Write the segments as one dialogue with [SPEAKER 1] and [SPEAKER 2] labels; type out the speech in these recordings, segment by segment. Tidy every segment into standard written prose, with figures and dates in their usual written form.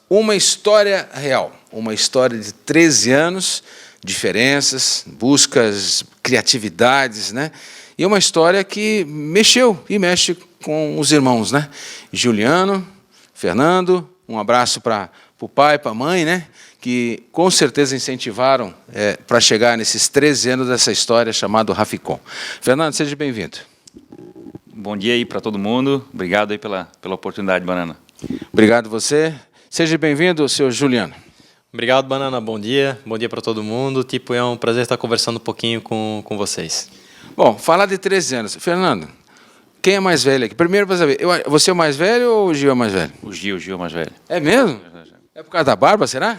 [SPEAKER 1] uma história real, uma história de 13 anos, diferenças, buscas, criatividades, né? E uma história que mexeu e mexe com os irmãos, né? Juliano, Fernando, um abraço para o pai, para a mãe, né? Que com certeza incentivaram para chegar nesses 13 anos dessa história chamada Raficom. Fernando, seja bem-vindo.
[SPEAKER 2] Bom dia aí para todo mundo. Obrigado aí pela oportunidade, Banana.
[SPEAKER 1] Obrigado você. Seja bem-vindo, senhor Juliano.
[SPEAKER 3] Obrigado, Banana. Bom dia para todo mundo. É um prazer estar conversando um pouquinho com vocês.
[SPEAKER 1] Bom, falar de 13 anos. Fernando, quem é mais velho aqui? Primeiro, para saber, você é o mais velho ou o Gil é mais velho?
[SPEAKER 2] O Gil é o mais velho.
[SPEAKER 1] É mesmo? É por causa da barba, será?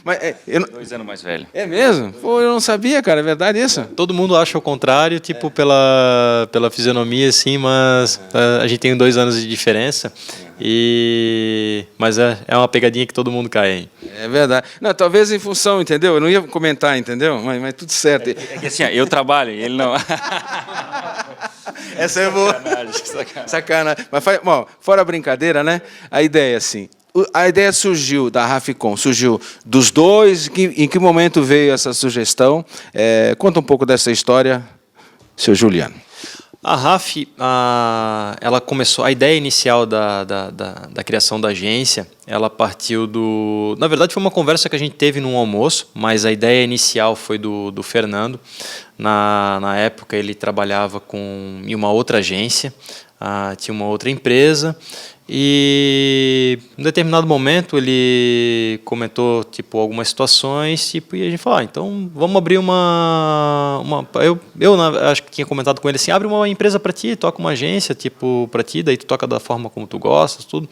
[SPEAKER 1] Mas,
[SPEAKER 2] 2 anos mais velho.
[SPEAKER 1] É mesmo? Pô, eu não sabia, cara. É verdade isso?
[SPEAKER 3] Todo mundo acha o contrário, pela fisionomia, assim, mas a gente tem 2 anos de diferença. Mas é uma pegadinha que todo mundo cai, hein?
[SPEAKER 1] É verdade. Não, talvez em função, entendeu? Eu não ia comentar, entendeu? Mas tudo certo.
[SPEAKER 2] É que assim, eu trabalho e ele não.
[SPEAKER 1] Essa é boa. Sacanagem. Mas, bom, fora a brincadeira, né? A ideia, assim... A ideia surgiu da Raficom, surgiu dos dois. Em que momento veio essa sugestão? Conta um pouco dessa história, seu Juliano.
[SPEAKER 3] A RAF, ela começou, a ideia inicial da criação da agência, ela partiu na verdade foi uma conversa que a gente teve num almoço, mas a ideia inicial foi do Fernando. Na época ele trabalhava em uma outra agência, tinha uma outra empresa, e em determinado momento ele comentou algumas situações, e a gente falou, então vamos abrir eu acho que tinha comentado com ele assim, abre uma empresa para ti, toca uma agência para ti, daí tu toca da forma como tu gostas, tudo.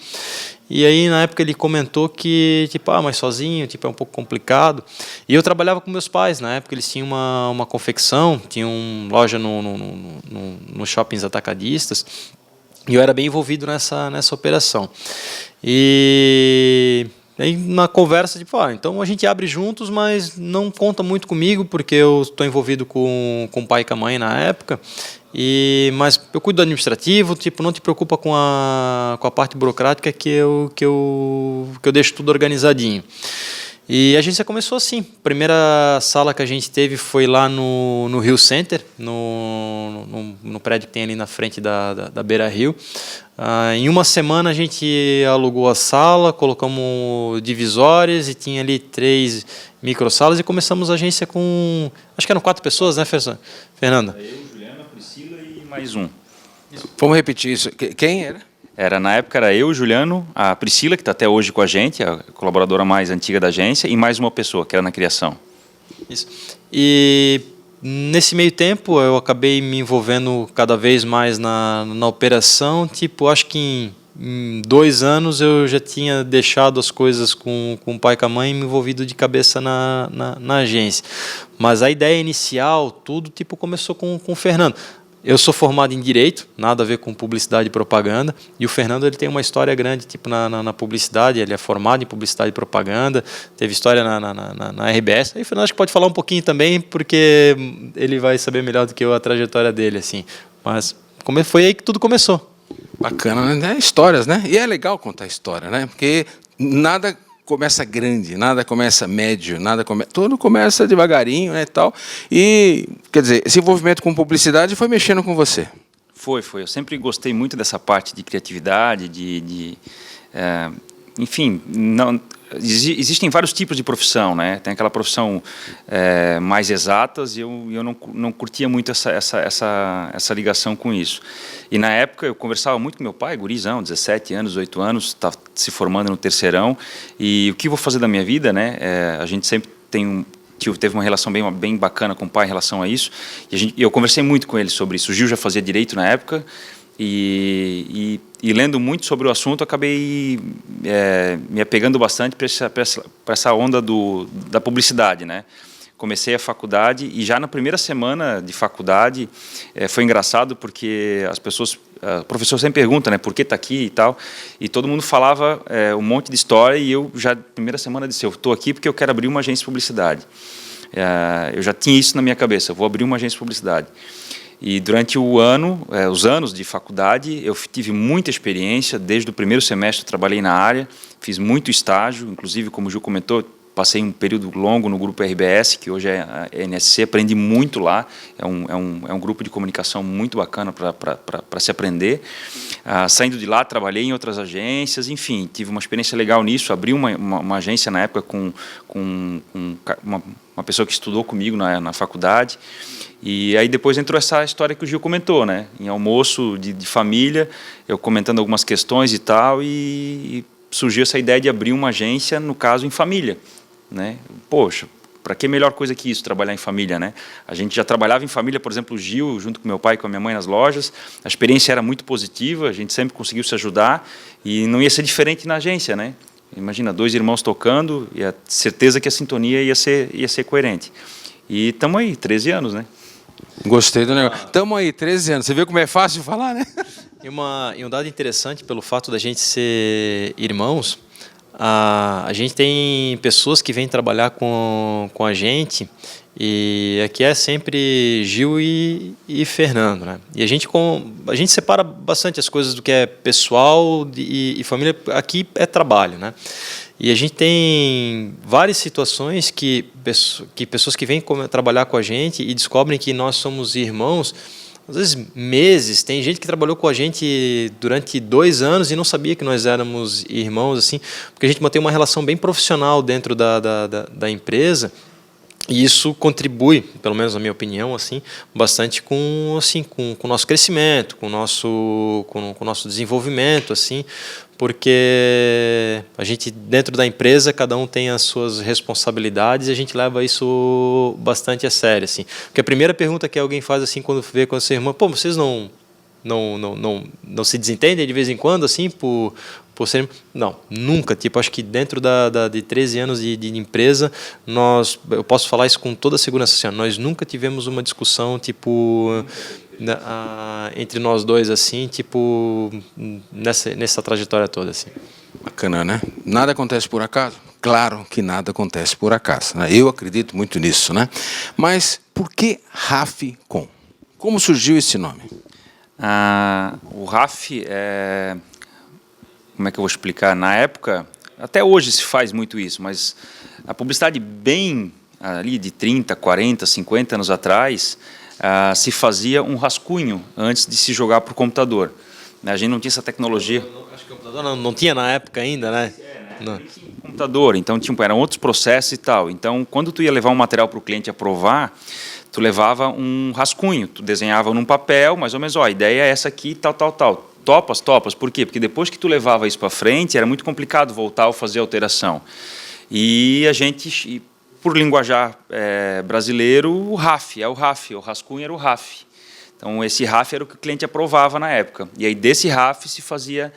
[SPEAKER 3] E aí na época ele comentou que mas sozinho, é um pouco complicado. E eu trabalhava com meus pais, na época eles tinham uma confecção, tinham loja nos shoppings atacadistas. E eu era bem envolvido nessa operação. E aí na conversa, então a gente abre juntos, mas não conta muito comigo, porque eu estou envolvido com o pai e com a mãe na época. Mas eu cuido do administrativo, não te preocupa com a parte burocrática que eu deixo tudo organizadinho. E a agência começou assim. A primeira sala que a gente teve foi lá no Rio Center, no prédio que tem ali na frente da Beira Rio. Em uma semana a gente alugou a sala, colocamos divisórias e tinha ali 3 microsalas e começamos a agência com, acho que eram 4 pessoas, né, Fernanda?
[SPEAKER 2] Eu, Juliana, Priscila e mais um.
[SPEAKER 1] Vamos repetir isso. Quem era?
[SPEAKER 2] Na época era eu, Juliano, a Priscila, que está até hoje com a gente, a colaboradora mais antiga da agência, e mais uma pessoa, que era na criação.
[SPEAKER 3] Isso. E nesse meio tempo eu acabei me envolvendo cada vez mais na operação, acho que em 2 anos eu já tinha deixado as coisas com o pai e com a mãe e me envolvido de cabeça na agência. Mas a ideia inicial, tudo, começou com o Fernando. Eu sou formado em Direito, nada a ver com publicidade e propaganda, e o Fernando ele tem uma história grande na publicidade, ele é formado em publicidade e propaganda, teve história na RBS, aí o Fernando acho que pode falar um pouquinho também, porque ele vai saber melhor do que eu a trajetória dele, assim. Mas foi aí que tudo começou.
[SPEAKER 1] Bacana, né? Histórias, né? E é legal contar história, né? Porque nada começa grande, nada começa médio, tudo começa devagarinho, né, e tal. E, quer dizer, esse envolvimento com publicidade foi mexendo com você?
[SPEAKER 2] Foi. Eu sempre gostei muito dessa parte de criatividade, enfim, existem vários tipos de profissão, né? Tem aquela profissão mais exatas e eu não curtia muito essa ligação com isso. E na época eu conversava muito com meu pai, gurizão, 17 anos, 18 anos, estava se formando no terceirão. E o que eu vou fazer da minha vida, né? A gente sempre teve uma relação bem bacana com o pai em relação a isso. E eu conversei muito com ele sobre isso. O Gil já fazia direito na época. E lendo muito sobre o assunto, acabei me apegando bastante para essa onda da publicidade, né? Comecei a faculdade e já na primeira semana de faculdade foi engraçado porque o professor sempre pergunta, né, por que está aqui e tal, e todo mundo falava um monte de história e eu já na primeira semana disse, eu estou aqui porque eu quero abrir uma agência de publicidade. Eu já tinha isso na minha cabeça, eu vou abrir uma agência de publicidade. E durante os anos de faculdade, eu tive muita experiência. Desde o primeiro semestre eu trabalhei na área, fiz muito estágio, inclusive, como o Gil comentou, passei um período longo no grupo RBS, que hoje é a NSC, aprendi muito lá. É um grupo de comunicação muito bacana para se aprender. Saindo de lá, trabalhei em outras agências, enfim, tive uma experiência legal nisso. Abri uma agência na época com uma pessoa que estudou comigo na faculdade. E aí depois entrou essa história que o Gil comentou, né? Em almoço de família, eu comentando algumas questões e tal, e surgiu essa ideia de abrir uma agência, no caso, em família, né? Poxa, para que melhor coisa que isso, trabalhar em família, né? A gente já trabalhava em família, por exemplo, o Gil, junto com meu pai e com a minha mãe nas lojas, a experiência era muito positiva, a gente sempre conseguiu se ajudar, e não ia ser diferente na agência, né? Imagina, 2 irmãos tocando, e a certeza que a sintonia ia ser coerente. E estamos aí, 13 anos, né?
[SPEAKER 1] Gostei do negócio. Estamos aí, 13 anos. Você viu como é fácil falar, né?
[SPEAKER 3] E um dado interessante, pelo fato da gente ser irmãos, a gente tem pessoas que vêm trabalhar com a gente, e aqui é sempre Gil e Fernando, né? E a gente separa bastante as coisas do que é pessoal e família. Aqui é trabalho, né? E a gente tem várias situações que pessoas que vêm trabalhar com a gente e descobrem que nós somos irmãos, às vezes meses. Tem gente que trabalhou com a gente durante 2 anos e não sabia que nós éramos irmãos, assim, porque a gente mantém uma relação bem profissional dentro da empresa. E isso contribui, pelo menos na minha opinião, assim, bastante com o nosso crescimento, com o nosso desenvolvimento, assim, porque a gente, dentro da empresa, cada um tem as suas responsabilidades e a gente leva isso bastante a sério, assim. Porque a primeira pergunta que alguém faz, assim, quando vê com a sua irmã, pô, vocês não se desentendem de vez em quando, assim, por ser... Não, nunca. Tipo, acho que dentro de 13 anos de empresa, eu posso falar isso com toda a segurança, assim, nós nunca tivemos uma discussão, tipo, entre nós dois, assim, tipo, nessa trajetória toda, assim.
[SPEAKER 1] Bacana, né? Nada acontece por acaso? Claro que nada acontece por acaso, né? Eu acredito muito nisso, né? Mas por que Rafcom? Como surgiu esse nome?
[SPEAKER 2] O RAF, como é que eu vou explicar? Na época, até hoje se faz muito isso, mas a publicidade bem ali de 30, 40, 50 anos atrás, se fazia um rascunho antes de se jogar para o computador. A gente não tinha essa tecnologia.
[SPEAKER 3] Acho que o computador não tinha na época ainda, né?
[SPEAKER 2] Não tinha computador, então eram outros processos e tal. Então, quando tu ia levar um material para o cliente aprovar, tu levava um rascunho, tu desenhava num papel, mais ou menos, a ideia é essa aqui, tal. Topas. Por quê? Porque depois que tu levava isso para frente, era muito complicado voltar ou fazer alteração. E a gente, por linguajar brasileiro, o RAF, o rascunho era o RAF. Então, esse RAF era o que o cliente aprovava na época. E aí, desse RAF, se fazia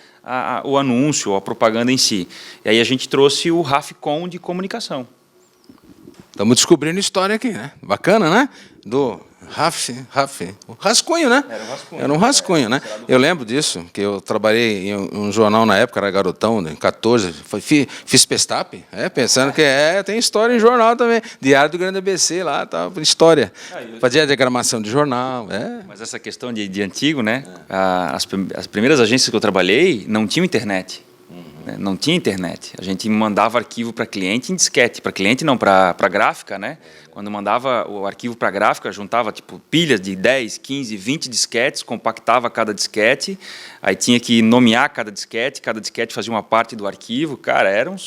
[SPEAKER 2] o anúncio, ou a propaganda em si. E aí, a gente trouxe o Rafcom de comunicação.
[SPEAKER 1] Estamos descobrindo história aqui, né? Bacana, né? Do o rascunho, né? Era um rascunho, né? Eu lembro disso, que eu trabalhei em um jornal na época, era garotão, em 14, fiz Pestap, pensando que tem história em jornal também, Diário do Grande ABC lá, tá, história. Fazia diagramação de jornal,
[SPEAKER 2] Mas essa questão de antigo, né? As primeiras agências que eu trabalhei não tinham internet. Não tinha internet. A gente mandava arquivo para cliente em disquete. Para cliente não, para gráfica, né? Quando mandava o arquivo para gráfica, juntava tipo pilhas de 10, 15, 20 disquetes, compactava cada disquete, aí tinha que nomear cada disquete fazia uma parte do arquivo. Cara, era um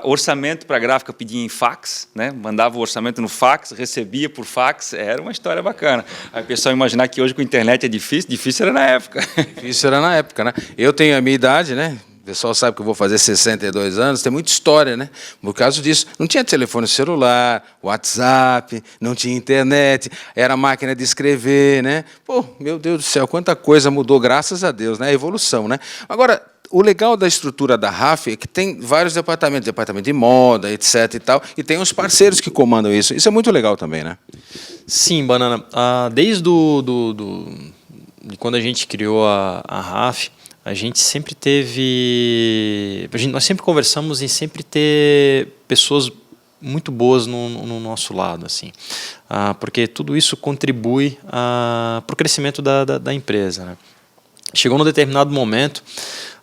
[SPEAKER 2] orçamento para gráfica, pedia em fax, né? Mandava o orçamento no fax, recebia por fax, era uma história bacana. Aí o pessoal imaginar que hoje com a internet é difícil era na época.
[SPEAKER 1] Difícil era na época, né? Eu tenho a minha idade, né? O pessoal sabe que eu vou fazer 62 anos, tem muita história, né? Por causa disso. Não tinha telefone celular, WhatsApp, não tinha internet, era máquina de escrever, né? Pô, meu Deus do céu, quanta coisa mudou, graças a Deus, né? A evolução, né? Agora, o legal da estrutura da RAF é que tem vários departamentos, departamento de moda, etc. e tal, e tem os parceiros que comandam isso. Isso é muito legal também, né?
[SPEAKER 3] Sim, Banana. Desde de quando a gente criou a RAF, a gente sempre teve... nós sempre conversamos em sempre ter pessoas muito boas no nosso lado, assim, porque tudo isso contribui para o crescimento da empresa, né? Chegou num determinado momento,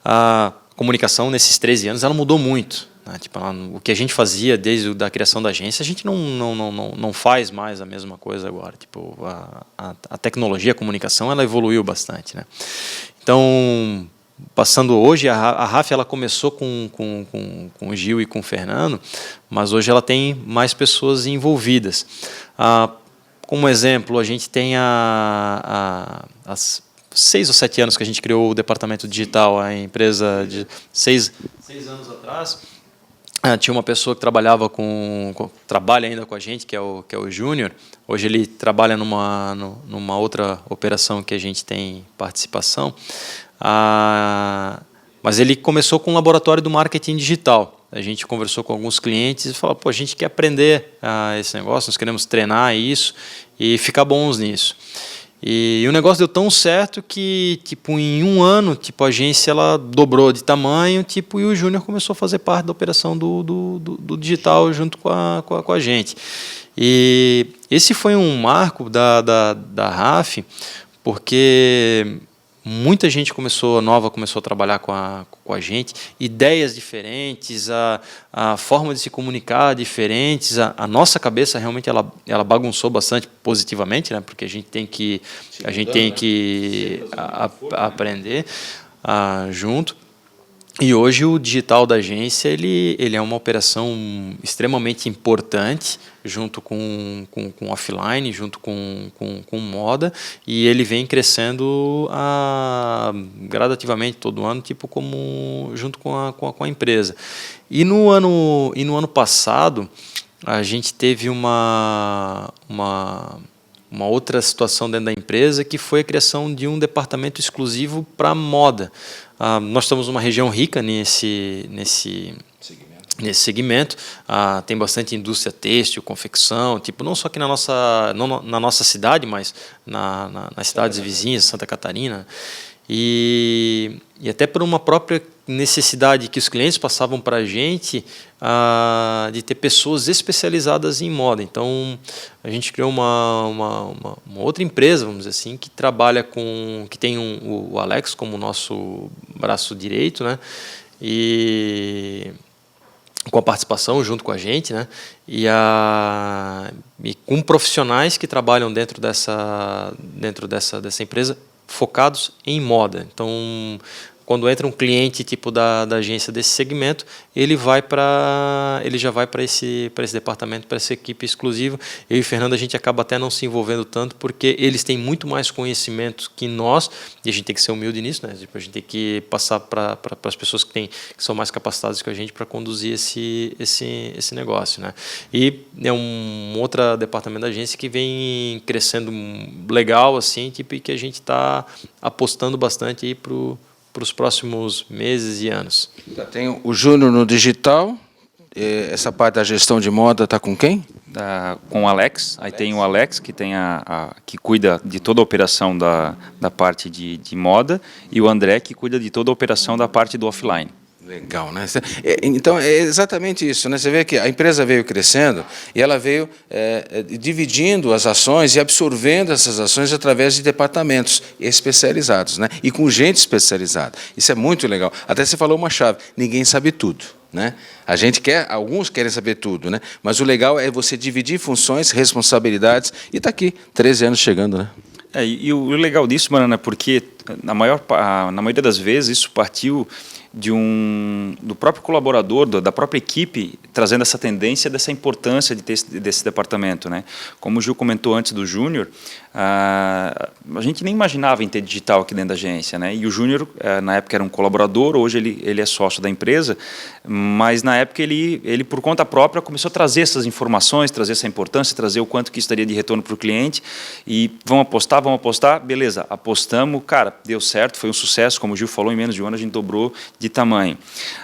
[SPEAKER 3] a comunicação nesses 13 anos ela mudou muito, né? Tipo, o que a gente fazia desde a criação da agência, a gente não faz mais a mesma coisa agora. Tipo, a tecnologia, a comunicação, ela evoluiu bastante, né? Então, passando hoje, a RAF ela começou com o Gil e com o Fernando, mas hoje ela tem mais pessoas envolvidas. Como exemplo, a gente tem as 6 ou 7 anos que a gente criou o departamento digital, a empresa de 6 anos atrás, tinha uma pessoa que trabalha ainda com a gente, que é o Júnior. Hoje ele trabalha numa outra operação que a gente tem participação. Mas ele começou com um laboratório do marketing digital. A gente conversou com alguns clientes e falou, pô, a gente quer aprender esse negócio, nós queremos treinar isso e ficar bons nisso. E o negócio deu tão certo que, tipo, em um ano, tipo, a agência ela dobrou de tamanho, tipo, e o Júnior começou a fazer parte da operação do digital junto com a gente. E esse foi um marco da RAF, porque muita gente nova começou a trabalhar com a gente, ideias diferentes, a forma de se comunicar diferentes, a nossa cabeça realmente ela bagunçou bastante positivamente, né? Porque a gente tem que aprender junto. E hoje o digital da agência ele é uma operação extremamente importante, junto com offline, junto com moda, e ele vem crescendo gradativamente todo ano, tipo, junto com a empresa. E no ano passado a gente teve uma outra situação dentro da empresa, que foi a criação de um departamento exclusivo para moda. Nós estamos numa região rica nesse segmento. Tem bastante indústria têxtil, confecção, tipo, não só aqui na nossa cidade, mas nas cidades vizinhas, Santa Catarina. E até por uma própria necessidade que os clientes passavam para a gente, de ter pessoas especializadas em moda. Então, a gente criou uma outra empresa, vamos dizer assim, que trabalha que tem o Alex como nosso braço direito, né? E com a participação junto com a gente, né? E com profissionais que trabalham dentro dessa empresa, focados em moda. Então, quando entra um cliente tipo da agência desse segmento, ele já vai para esse departamento, para essa equipe exclusiva. Eu e o Fernando, a gente acaba até não se envolvendo tanto, porque eles têm muito mais conhecimento que nós, e a gente tem que ser humilde nisso, né? Tipo, a gente tem que passar para as pessoas que são mais capacitadas que a gente para conduzir esse negócio, né? E é um outro departamento da agência que vem crescendo legal, assim, tipo, e que a gente está apostando bastante aí para os próximos meses e anos.
[SPEAKER 1] Tem o Júnior no digital. Essa parte da gestão de moda está com quem?
[SPEAKER 2] Com o Alex. Aí tem o Alex, que que cuida de toda a operação da parte de moda, e o André, que cuida de toda a operação da parte do offline.
[SPEAKER 1] Legal, né? Então, é exatamente isso, né? Você vê que a empresa veio crescendo e ela veio dividindo as ações e absorvendo essas ações através de departamentos especializados, né? E com gente especializada. Isso é muito legal. Até você falou uma chave: ninguém sabe tudo, né? Alguns querem saber tudo, né? Mas o legal é você dividir funções, responsabilidades, e está aqui, 13 anos chegando, né?
[SPEAKER 2] E o legal disso, Banana, é porque na maioria das vezes isso partiu do próprio colaborador, da própria equipe, trazendo essa tendência dessa importância de ter desse departamento, né? Como o Gil comentou antes do Júnior, a gente nem imaginava em ter digital aqui dentro da agência, né? E o Júnior, na época, era um colaborador, hoje ele é sócio da empresa, mas na época ele por conta própria começou a trazer essas informações, trazer essa importância, trazer o quanto que isso daria de retorno para o cliente, e vamos apostar, beleza, apostamos, cara, deu certo, foi um sucesso, como o Gil falou, em menos de um ano a gente dobrou de tamanho.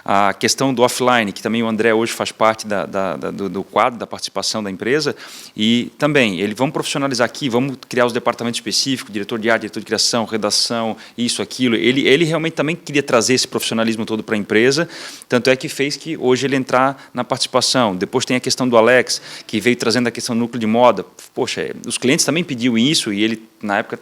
[SPEAKER 2] A questão do offline, que também o André hoje faz parte do quadro da participação da empresa, e também, vamos profissionalizar aqui, vamos criar os departamentos específicos, diretor de arte, diretor de criação, redação, isso, aquilo. Ele realmente também queria trazer esse profissionalismo todo para a empresa, tanto é que fez que hoje ele entrar na participação. Depois tem a questão do Alex, que veio trazendo a questão do núcleo de moda. Poxa, os clientes também pediam isso, e ele, na época,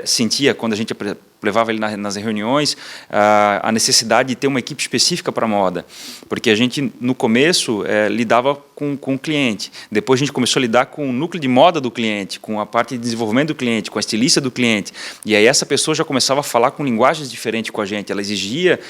[SPEAKER 2] sentia, quando a gente levava ele nas reuniões, a necessidade de ter uma equipe específica para moda, porque a gente, no começo, lidava com o cliente, depois a gente começou a lidar com o núcleo de moda do cliente, com a parte de desenvolvimento do cliente, com a estilista do cliente, e aí essa pessoa já começava a falar com linguagens diferentes com a gente, ela exigia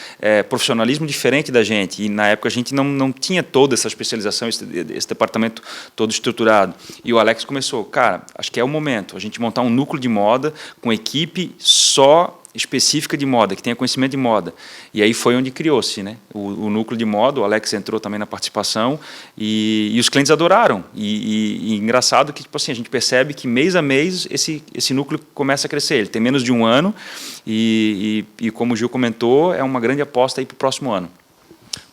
[SPEAKER 2] profissionalismo diferente da gente, e na época a gente não tinha toda essa especialização, esse departamento todo estruturado, e o Alex começou, cara, acho que é o momento, a gente montar um núcleo de moda com equipe só específica de moda, que tenha conhecimento de moda. E aí foi onde criou-se, né, o núcleo de moda, o Alex entrou também na participação, e os clientes adoraram. E engraçado que tipo assim, a gente percebe que mês a mês esse núcleo começa a crescer. Ele tem menos de um ano, e como o Gil comentou, é uma grande aposta para o próximo ano.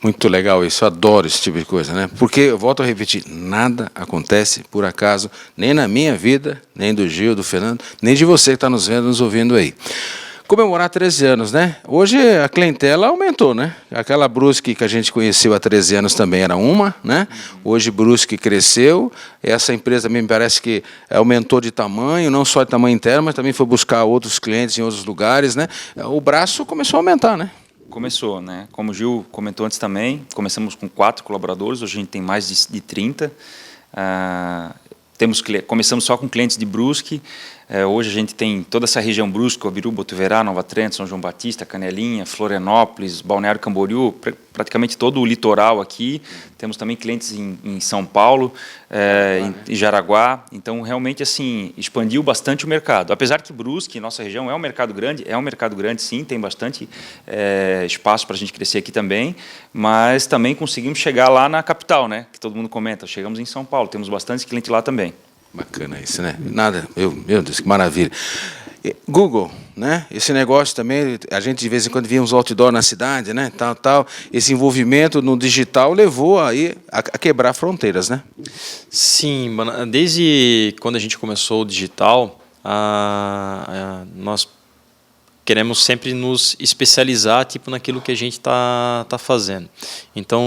[SPEAKER 1] Muito legal isso, eu adoro esse tipo de coisa, né? Porque, eu volto a repetir, nada acontece por acaso, nem na minha vida, nem do Gil, do Fernando, nem de você que está nos vendo, nos ouvindo aí. Comemorar 13 anos, né? Hoje a clientela aumentou, né? Aquela Brusque que a gente conheceu há 13 anos também era uma, né? Hoje Brusque cresceu, essa empresa também me parece que aumentou de tamanho, não só de tamanho interno, mas também foi buscar outros clientes em outros lugares, né? O braço começou a aumentar, né?
[SPEAKER 2] Começou, né? Como o Gil comentou antes também, começamos com 4 colaboradores, hoje a gente tem mais de 30. Começamos só com clientes de Brusque, hoje a gente tem toda essa região Brusque, Uabiru, Botuverá, Nova Trento, São João Batista, Canelinha, Florianópolis, Balneário Camboriú, praticamente todo o litoral aqui. Temos também clientes em São Paulo, em Jaraguá. Então, realmente, assim, expandiu bastante o mercado. Apesar que Brusque, nossa região, é um mercado grande, sim, tem bastante espaço para a gente crescer aqui também, mas também conseguimos chegar lá na capital, né, que todo mundo comenta. Chegamos em São Paulo, temos bastante cliente lá também.
[SPEAKER 1] Bacana isso, né? Nada, meu Deus, que maravilha. Google, né? Esse negócio também, a gente de vez em quando via uns outdoor na cidade, né? Tal. Esse envolvimento no digital levou aí a quebrar fronteiras, né?
[SPEAKER 3] Sim, desde quando a gente começou o digital, nós queremos sempre nos especializar naquilo que a gente está fazendo. Então,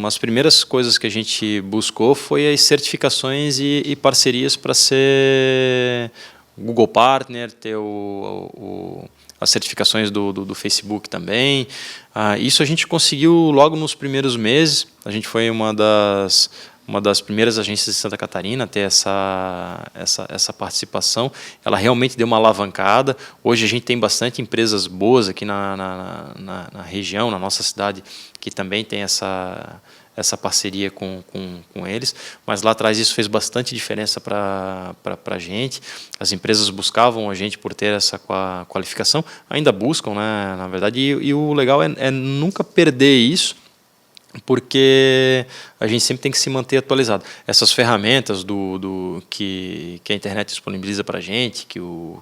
[SPEAKER 3] as primeiras coisas que a gente buscou foi as certificações e parcerias para ser Google Partner, ter as certificações do Facebook também. Isso a gente conseguiu logo nos primeiros meses. A gente foi uma das primeiras agências de Santa Catarina a ter essa participação. Ela realmente deu uma alavancada. Hoje a gente tem bastante empresas boas aqui na região, na nossa cidade, que também tem essa parceria com eles, mas lá atrás isso fez bastante diferença para a gente. As empresas buscavam a gente por ter essa qualificação, ainda buscam, né, na verdade, e o legal é nunca perder isso, porque a gente sempre tem que se manter atualizado. Essas ferramentas que a internet disponibiliza para a gente, que o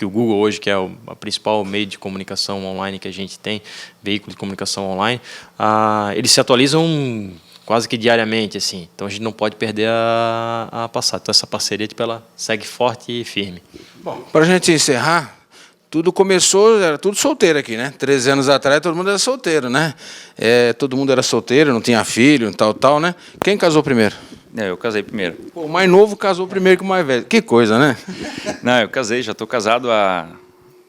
[SPEAKER 3] Google hoje, que é o principal meio de comunicação online que a gente tem, veículo de comunicação online, eles se atualizam quase que diariamente, assim. Então a gente não pode perder a passar. Então essa parceria ela segue forte e firme.
[SPEAKER 1] Bom, para a gente encerrar, tudo começou, era tudo solteiro aqui, né? 13 anos atrás todo mundo era solteiro, né? Todo mundo era solteiro, não tinha filho, tal, né? Quem casou primeiro?
[SPEAKER 2] Eu casei primeiro.
[SPEAKER 1] Pô, o mais novo casou primeiro que o mais velho. Que coisa, né?
[SPEAKER 2] Não, eu casei, já estou casado há,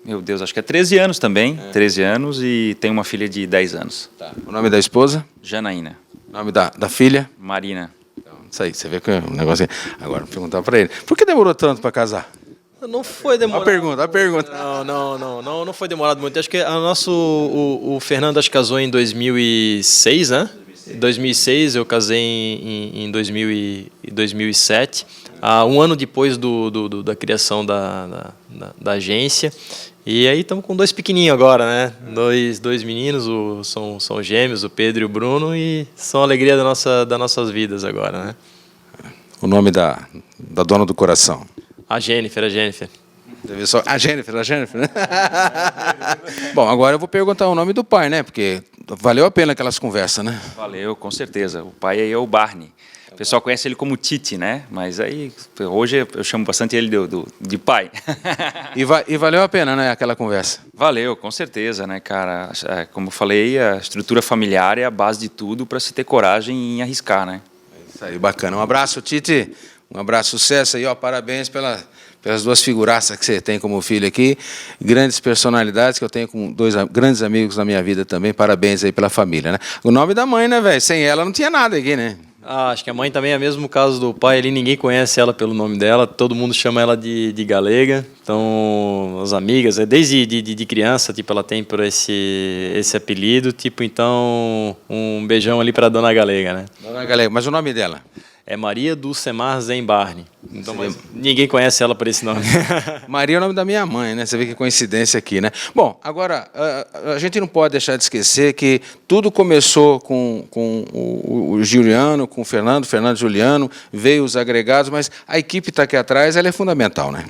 [SPEAKER 2] meu Deus, acho que é 13 anos também. 13 anos e tenho uma filha de 10 anos.
[SPEAKER 1] Tá. O nome da esposa?
[SPEAKER 2] Janaína.
[SPEAKER 1] O nome da filha?
[SPEAKER 2] Marina.
[SPEAKER 1] Então, isso aí, você vê que é um negócio. Agora, vou perguntar para ele. Por que demorou tanto para casar?
[SPEAKER 3] Não foi demorado.
[SPEAKER 1] A pergunta.
[SPEAKER 3] Não foi demorado muito. Acho que o Fernando acho que casou em 2006, né? Em 2006, eu casei em 2007. Um ano depois da criação da agência. E aí estamos com 2 pequenininhos agora, né? Dois meninos, são gêmeos, o Pedro e o Bruno, e são a alegria das nossas vidas agora, né?
[SPEAKER 1] O nome da dona do coração?
[SPEAKER 3] A Jennifer.
[SPEAKER 1] Deve só a Jennifer, né? Bom, agora eu vou perguntar o nome do pai, né? Porque valeu a pena aquelas conversas, né?
[SPEAKER 2] Valeu, com certeza. O pai aí é o Barney. O pessoal conhece ele como Tite, né? Mas aí, hoje eu chamo bastante ele de pai.
[SPEAKER 1] E valeu a pena, né, aquela conversa?
[SPEAKER 2] Valeu, com certeza, né, cara? Como eu falei, a estrutura familiar é a base de tudo para se ter coragem em arriscar, né?
[SPEAKER 1] Isso aí, bacana. Um abraço, Tite. Um abraço, sucesso aí, ó. Parabéns pelas duas figuraças que você tem como filho aqui. Grandes personalidades que eu tenho com dois grandes amigos na minha vida também. Parabéns aí pela família, né? O nome da mãe, né, velho? Sem ela não tinha nada aqui, né?
[SPEAKER 3] Acho que a mãe também é o mesmo caso do pai ali, ninguém conhece ela pelo nome dela, todo mundo chama ela de Galega. Então, as amigas, desde de criança, tipo, ela tem por esse apelido, tipo, então, um beijão ali para Dona Galega, né?
[SPEAKER 1] Dona Galega, mas o nome dela?
[SPEAKER 3] É Maria Dulcemar Zembarni. Então, mas ninguém conhece ela por esse nome.
[SPEAKER 1] Maria é o nome da minha mãe, né? Você vê que coincidência aqui, né? Bom, agora, a gente não pode deixar de esquecer que tudo começou com o Juliano, com o Fernando e Juliano, veio os agregados, mas a equipe está aqui atrás, ela é fundamental, né?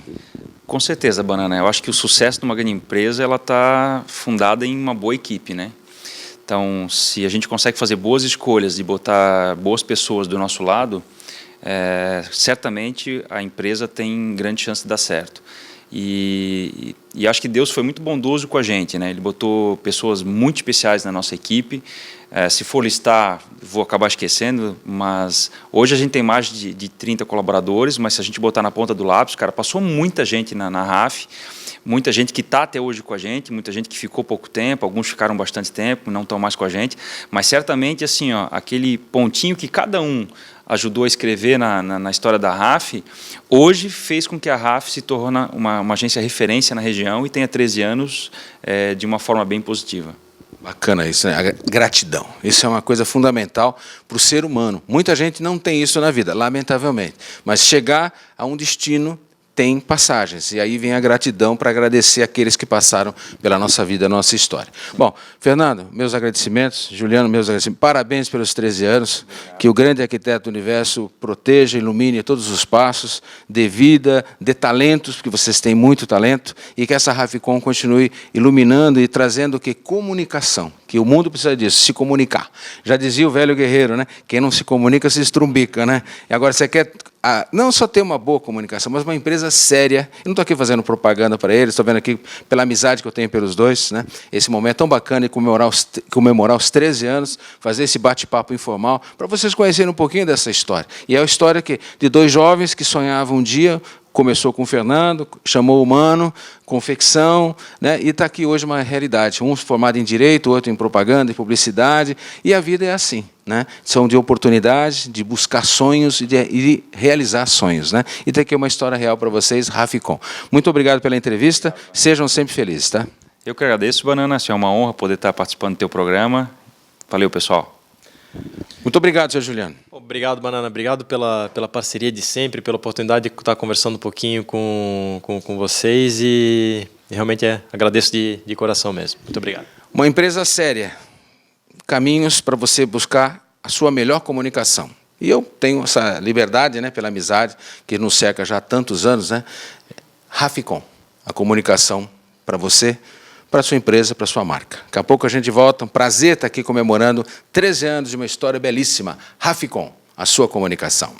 [SPEAKER 2] Com certeza, Banana. Eu acho que o sucesso de uma grande empresa, ela está fundada em uma boa equipe, né? Então, se a gente consegue fazer boas escolhas e botar boas pessoas do nosso lado, certamente a empresa tem grande chance de dar certo. E acho que Deus foi muito bondoso com a gente, né? Ele botou pessoas muito especiais na nossa equipe. Se for listar, vou acabar esquecendo, mas hoje a gente tem mais de 30 colaboradores, mas se a gente botar na ponta do lápis, cara, passou muita gente na RAF, muita gente que está até hoje com a gente, muita gente que ficou pouco tempo, alguns ficaram bastante tempo, não estão mais com a gente, mas certamente assim, ó, aquele pontinho que cada um ajudou a escrever na história da RAF, hoje fez com que a RAF se torne uma agência referência na região e tenha 13 anos de uma forma bem positiva.
[SPEAKER 1] Bacana isso, né? A gratidão. Isso é uma coisa fundamental para o ser humano. Muita gente não tem isso na vida, lamentavelmente. Mas chegar a um destino tem passagens. E aí vem a gratidão para agradecer aqueles que passaram pela nossa vida, nossa história. Bom, Fernando, meus agradecimentos. Juliano, meus agradecimentos. Parabéns pelos 13 anos. Obrigado. Que o grande arquiteto do universo proteja, ilumine todos os passos, dê vida, dê talentos, porque vocês têm muito talento, e que essa Raficom continue iluminando e trazendo o que? Comunicação. Que o mundo precisa disso, se comunicar. Já dizia o velho guerreiro, né? Quem não se comunica se estrumbica, né? E agora você quer não só ter uma boa comunicação, mas uma empresa séria. Eu não estou aqui fazendo propaganda para eles, estou vendo aqui pela amizade que eu tenho pelos dois, né? Esse momento tão bacana de comemorar os 13 anos, fazer esse bate-papo informal, para vocês conhecerem um pouquinho dessa história. E é a história de dois jovens que sonhavam um dia. Começou com o Fernando, chamou o Mano, confecção, né? E está aqui hoje uma realidade. Um formado em Direito, outro em Propaganda e Publicidade. E a vida é assim, né? São de oportunidade, de buscar sonhos e de realizar sonhos, né? E tem aqui uma história real para vocês, Raficom. Muito obrigado pela entrevista. Sejam sempre felizes, tá?
[SPEAKER 2] Eu que agradeço, Banana. É uma honra poder estar participando do teu programa. Valeu, pessoal.
[SPEAKER 1] Muito obrigado, senhor Juliano.
[SPEAKER 3] Obrigado, Banana. Obrigado pela parceria de sempre, pela oportunidade de estar conversando um pouquinho com vocês e realmente agradeço de coração mesmo. Muito obrigado.
[SPEAKER 1] Uma empresa séria. Caminhos para você buscar a sua melhor comunicação. E eu tenho essa liberdade, né, pela amizade, que nos cerca já há tantos anos, né? Raficom, a comunicação para você, para a sua empresa, para a sua marca. Daqui a pouco a gente volta. Um prazer estar aqui comemorando 13 anos de uma história belíssima. Raficom, a sua comunicação.